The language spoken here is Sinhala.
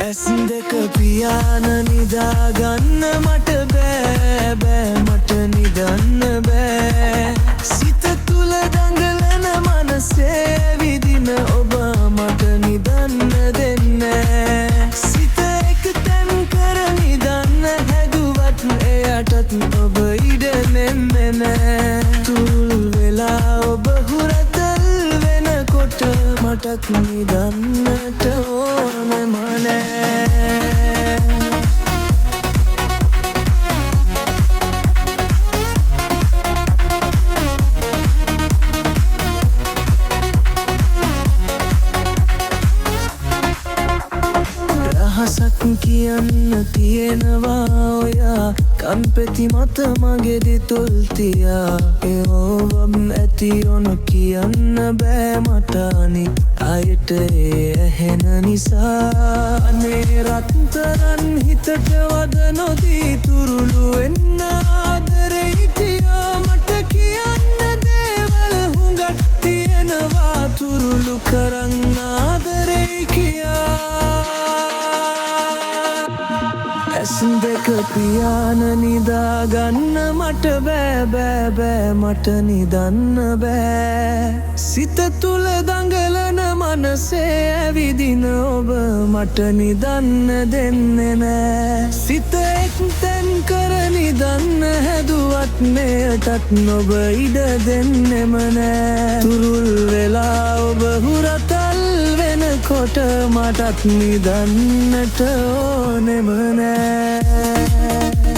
ඇස් දෙක පියාන නිදාගන්න මට බෑ බෑ මට නිදන්න බෑ සිත තුල දඟලන මනසේ විදින ඔබ මට නිදන්න දෙන්නේ සිත එක තැන් කර නිදන්න හැදුවත් එයටත් ඔබ ඉඩ නෙන්නේ නෑ තුල් වෙලා ඔබ හුරතල් වෙනකොට මටත් නිදන්නට ඕනෙම නෑ රහසක් කියන්න තියෙනවා ඔයා කම්පෙති මත මගෙදි තුල් තියා ඒවම් ඇති ඔන කියන්න බෑ මට අනිත් අයට ඇහෙන නිසා අනේ රත්තරන් හිතට වද නොදී තුරුළු වෙන්න ආදරේ හිටියා මට කියන්න දේවල් හුඟක් තියෙනවා තුරුළු කරන් ආදරේ කියා ඇස් දෙක පියාන නිදාගන්න මට බෑ බෑ බෑ මට නිදන්න බෑ සිත තුල දඟලන මනසේ ඇවිදින ඔබ මට නිදන්න දෙන්නේ නෑ සිත එක්තැන් කර නිදන්න හැදුවත් මෙයටත් නොබ ඉඩ දෙන්නෙම නෑ තුරුල් වෙලා ඔබ හුරතල් වෙනකොට මටත් නිදන්නට ඕනෙම නෑ